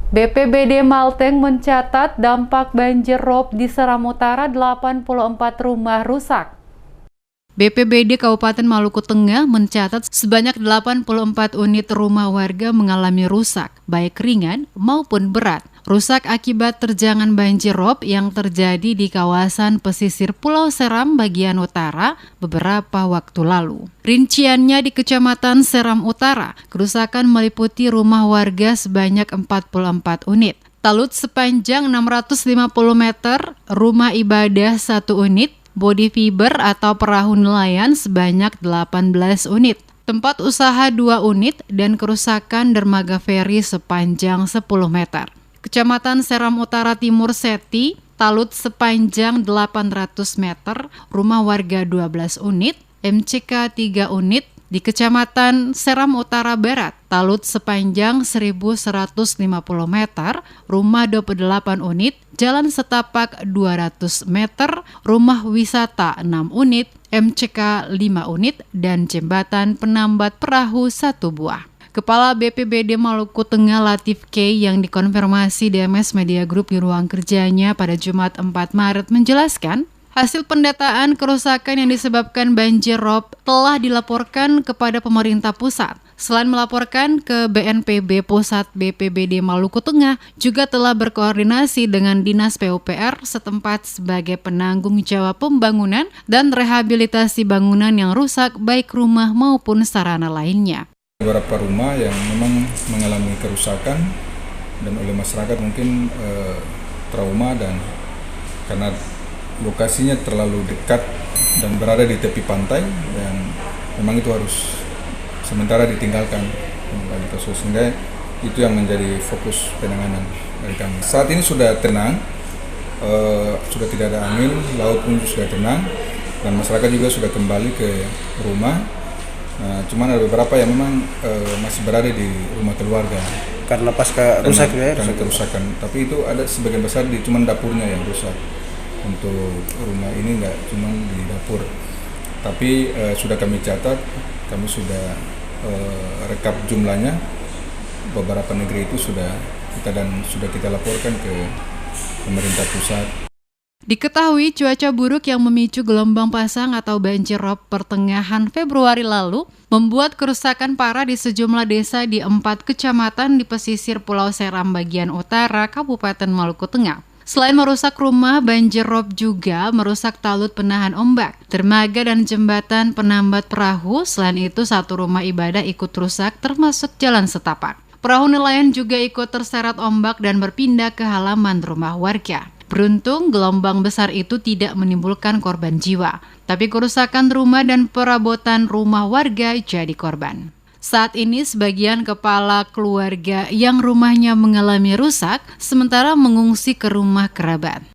BPBD Malteng mencatat dampak banjir rob di Seram Utara 84 rumah rusak. BPBD Kabupaten Maluku Tengah mencatat sebanyak 84 unit rumah warga mengalami rusak, baik ringan maupun berat. Rusak akibat terjangan banjir rob yang terjadi di kawasan pesisir Pulau Seram bagian utara beberapa waktu lalu. Rinciannya di Kecamatan Seram Utara, kerusakan meliputi rumah warga sebanyak 44 unit. Talut sepanjang 650 meter, rumah ibadah 1 unit, body fiber atau perahu nelayan sebanyak 18 unit, tempat usaha 2 unit, dan kerusakan dermaga feri sepanjang 10 meter. Kecamatan Seram Utara Timur Seti, talut sepanjang 800 meter, rumah warga 12 unit, MCK 3 unit. Di Kecamatan Seram Utara Barat, talut sepanjang 1150 meter, rumah 28 unit, jalan setapak 200 meter, rumah wisata 6 unit, MCK 5 unit, dan jembatan penambat perahu 1 buah. Kepala BPBD Maluku Tengah Latif K yang dikonfirmasi DMS Media Group di ruang kerjanya pada Jumat 4 Maret menjelaskan, hasil pendataan kerusakan yang disebabkan banjir rob telah dilaporkan kepada pemerintah pusat. Selain melaporkan ke BNPB Pusat, BPBD Maluku Tengah juga telah berkoordinasi dengan Dinas PUPR setempat sebagai penanggung jawab pembangunan dan rehabilitasi bangunan yang rusak baik rumah maupun sarana lainnya. Beberapa rumah yang memang mengalami kerusakan dan oleh masyarakat mungkin trauma, dan karena lokasinya terlalu dekat dan berada di tepi pantai, dan memang itu harus sementara ditinggalkan sehingga itu yang menjadi fokus penanganan dari kami. Saat ini sudah tenang, sudah tidak ada angin, laut pun sudah tenang, dan masyarakat juga sudah kembali ke rumah. Cuman ada beberapa yang memang masih berada di rumah keluarga karena pasca rusak karena kerusakan. Tapi itu ada sebagian besar di cuman dapurnya yang rusak. Untuk rumah ini nggak cuma di dapur, tapi sudah kami catat, kami sudah rekap jumlahnya. Beberapa negeri itu sudah kita laporkan ke pemerintah pusat. Diketahui cuaca buruk yang memicu gelombang pasang atau banjir rob pertengahan Februari lalu membuat kerusakan parah di sejumlah desa di 4 kecamatan di pesisir Pulau Seram bagian utara Kabupaten Maluku Tengah. Selain merusak rumah, banjir rob juga merusak talut penahan ombak, dermaga dan jembatan penambat perahu. Selain itu, 1 rumah ibadah ikut rusak termasuk jalan setapak. Perahu nelayan juga ikut terseret ombak dan berpindah ke halaman rumah warga. Beruntung, gelombang besar itu tidak menimbulkan korban jiwa, tapi kerusakan rumah dan perabotan rumah warga jadi korban. Saat ini sebagian kepala keluarga yang rumahnya mengalami rusak sementara mengungsi ke rumah kerabat.